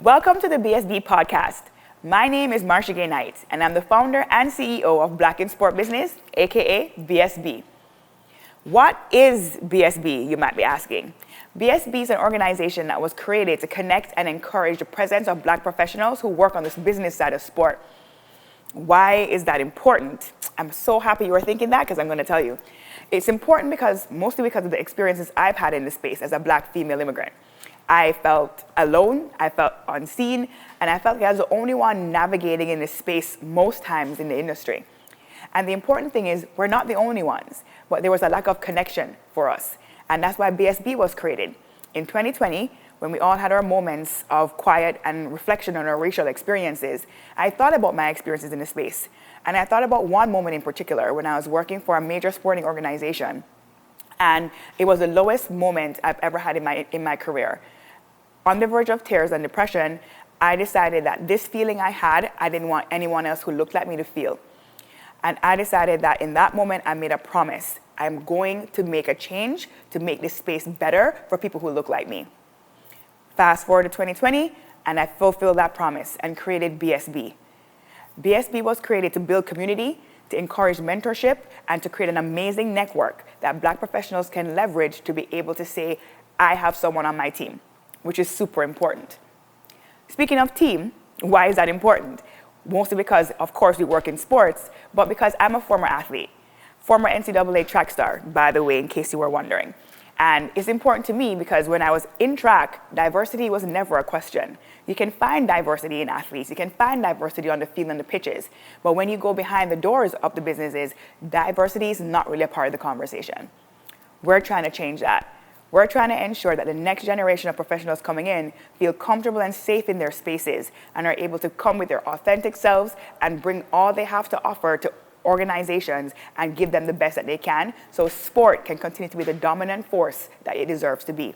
Welcome to the BSB Podcast. My name is Marsha-Gaye Knight, and I'm the founder and CEO of Black in Sport Business, aka BSB. What is BSB, you might be asking? BSB is an organization that was created to connect and encourage the presence of Black professionals who work on this business side of sport. Why is that important? I'm so happy you were thinking that, because I'm going to tell you. It's important mostly because of the experiences I've had in this space as a Black female immigrant. I felt alone, I felt unseen, and I felt like I was the only one navigating in this space most times in the industry. And the important thing is, we're not the only ones, but there was a lack of connection for us. And that's why BSB was created. In 2020, when we all had our moments of quiet and reflection on our racial experiences, I thought about my experiences in the space. And I thought about one moment in particular when I was working for a major sporting organization. And it was the lowest moment I've ever had in my career. On the verge of tears and depression, I decided that this feeling I had, I didn't want anyone else who looked like me to feel. And I decided that in that moment, I made a promise. I'm going to make a change to make this space better for people who look like me. Fast forward to 2020, and I fulfilled that promise and created BSB. BSB was created to build community, to encourage mentorship, and to create an amazing network that Black professionals can leverage to be able to say, I have someone on my team, which is super important. Speaking of team, why is that important? Mostly because, of course, we work in sports, but because I'm a former athlete, former NCAA track star, by the way, in case you were wondering. And it's important to me because when I was in track, diversity was never a question. You can find diversity in athletes, you can find diversity on the field and the pitches, but when you go behind the doors of the businesses, diversity is not really a part of the conversation. We're trying to change that. We're trying to ensure that the next generation of professionals coming in feel comfortable and safe in their spaces and are able to come with their authentic selves and bring all they have to offer to organizations and give them the best that they can, so sport can continue to be the dominant force that it deserves to be.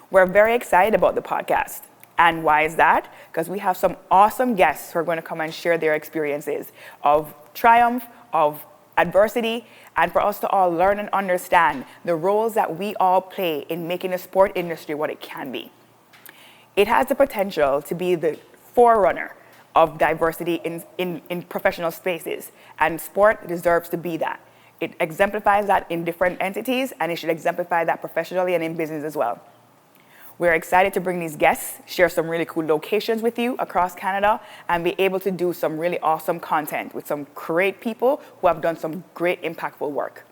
We're very excited about the podcast. And why is that? Because we have some awesome guests who are going to come and share their experiences of triumph, of adversity, and for us to all learn and understand the roles that we all play in making the sport industry what it can be. It has the potential to be the forerunner of diversity in professional spaces, and sport deserves to be that. It exemplifies that in different entities, and it should exemplify that professionally and in business as well. We're excited to bring these guests, share some really cool locations with you across Canada, and be able to do some really awesome content with some great people who have done some great impactful work.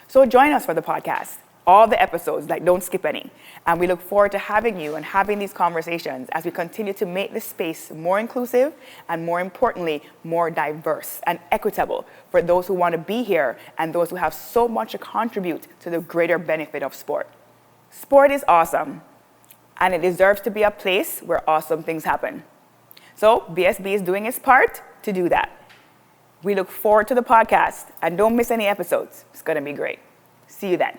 So join us for the podcast, all the episodes, don't skip any. And we look forward to having you and having these conversations as we continue to make this space more inclusive and, more importantly, more diverse and equitable for those who want to be here and those who have so much to contribute to the greater benefit of sport. Sport is awesome, and it deserves to be a place where awesome things happen. So BSB is doing its part to do that. We look forward to the podcast, and don't miss any episodes. It's going to be great. See you then.